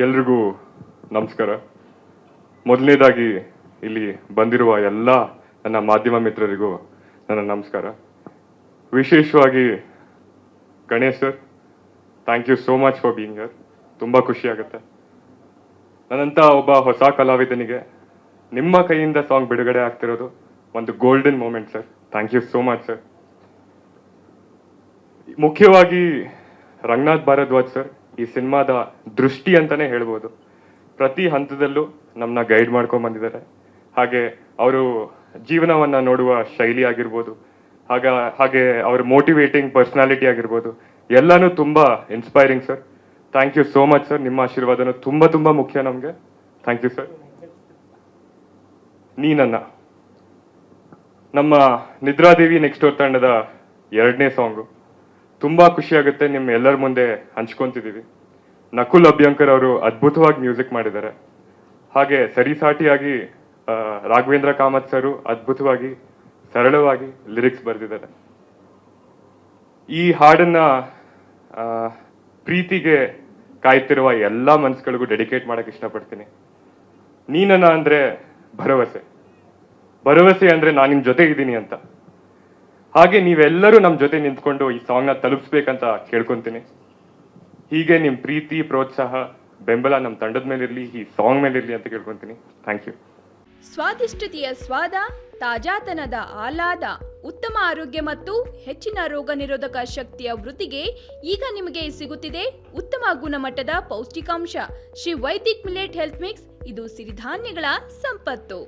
ಎಲ್ರಿಗೂ ನಮಸ್ಕಾರ. ಮೊದಲನೇದಾಗಿ ಇಲ್ಲಿ ಬಂದಿರುವ ಎಲ್ಲ ನನ್ನ ಮಾಧ್ಯಮ ಮಿತ್ರರಿಗೂ ನನ್ನ ನಮಸ್ಕಾರ. ವಿಶೇಷವಾಗಿ Ganesh sir, thank you so much for being here. ತುಂಬ ಖುಷಿ ಆಗುತ್ತೆ. ನನ್ನಂಥ ಒಬ್ಬ ಹೊಸ ಕಲಾವಿದನಿಗೆ ನಿಮ್ಮ ಕೈಯಿಂದ ಸಾಂಗ್ ಬಿಡುಗಡೆ ಆಗ್ತಿರೋದು ಒಂದು golden moment sir. Thank you so much sir. ಮುಖ್ಯವಾಗಿ ರಂಗನಾಥ್ ಭಾರದ್ವಾಜ್ ಸರ್ ಈ ಸಿನಿಮಾದ ದೃಷ್ಟಿ ಅಂತಾನೆ ಹೇಳ್ಬೋದು. ಪ್ರತಿ ಹಂತದಲ್ಲೂ ನಮ್ಮನ್ನ ಗೈಡ್ ಮಾಡ್ಕೊಂಡು ಬಂದಿದ್ದಾರೆ. ಹಾಗೆ ಅವರು ಜೀವನವನ್ನು ನೋಡುವ ಶೈಲಿ ಆಗಿರ್ಬೋದು, ಹಾಗೆ ಅವ್ರ ಮೋಟಿವೇಟಿಂಗ್ ಪರ್ಸನಾಲಿಟಿ ಆಗಿರ್ಬೋದು, ಎಲ್ಲನೂ ತುಂಬ inspiring sir. Thank you so much sir. ನಿಮ್ಮ ಆಶೀರ್ವಾದನೂ ತುಂಬ ತುಂಬ ಮುಖ್ಯ ನಮಗೆ. Thank you sir. ನೀನನ್ನ ನಮ್ಮ ನಿದ್ರಾದೇವಿ ನೆಕ್ಸ್ಟ್ ಡೋರ್ ತಂಡದ 2ನೇ ಸಾಂಗು. ತುಂಬ ಖುಷಿಯಾಗುತ್ತೆ ನಿಮ್ಮ ಎಲ್ಲರ ಮುಂದೆ ಹಂಚ್ಕೊತಿದ್ದೀವಿ. ನಕುಲ್ ಅಭ್ಯಂಕರ್ ಅವರು ಅದ್ಭುತವಾಗಿ ಮ್ಯೂಸಿಕ್ ಮಾಡಿದ್ದಾರೆ. ಹಾಗೆ ಸರಿಸಾಟಿಯಾಗಿ ರಾಘವೇಂದ್ರ ಕಾಮತ್ ಸರು ಅದ್ಭುತವಾಗಿ ಸರಳವಾಗಿ ಲಿರಿಕ್ಸ್ ಬರೆದಿದ್ದಾರೆ. ಈ ಹಾಡನ್ನ ಪ್ರೀತಿಗೆ ಕಾಯ್ತಿರುವ ಎಲ್ಲ ಮನಸ್ಸುಗಳಿಗೂ ಡೆಡಿಕೇಟ್ ಮಾಡಕ್ಕೆ ಇಷ್ಟಪಡ್ತೀನಿ. ನೀನನ್ನ ಅಂದ್ರೆ ಭರವಸೆ, ಭರವಸೆ ಅಂದ್ರೆ ನಾನು ನಿಮ್ಮ ಜೊತೆ ಇದ್ದೀನಿ ಅಂತ. ಹಾಗೆ ನೀವೆಲ್ಲರೂ ನಮ್ಮ ಜೊತೆ ನಿಂತ್ಕೊಂಡು ಈ ಸಾಂಗ್ನ ತಲುಪಿಸ್ಬೇಕಂತ ಕೇಳ್ಕೊಂತೀನಿ. ಹೀಗೆ ನಿಮ್ಮ ಪ್ರೀತಿ, ಪ್ರೋತ್ಸಾಹ, ಬೆಂಬಲ ನಮ್ಮ ತಂಡದ ಮೇಲಿರಲಿ, ಈ ಸಾಂಗ್ ಮೇಲಿರಲಿ ಅಂತ ಕೇಳ್ಕೊಂತೀನಿ. Thank you. ಸ್ವಾದಿಷ್ಟತೆಯ ಸ್ವಾದ, ತಾಜಾತನದ ಆಹ್ಲಾದ, ಉತ್ತಮ ಆರೋಗ್ಯ ಮತ್ತು ಹೆಚ್ಚಿನ ರೋಗ ನಿರೋಧಕ ಶಕ್ತಿಯ ವೃದ್ಧಿಗೆ ಈಗ ನಿಮಗೆ ಸಿಗುತ್ತಿದೆ ಉತ್ತಮ ಗುಣಮಟ್ಟದ ಪೌಷ್ಟಿಕಾಂಶ. Shri Vaidik millet health mix. ಇದು ಸಿರಿಧಾನ್ಯಗಳ ಸಂಪತ್ತು.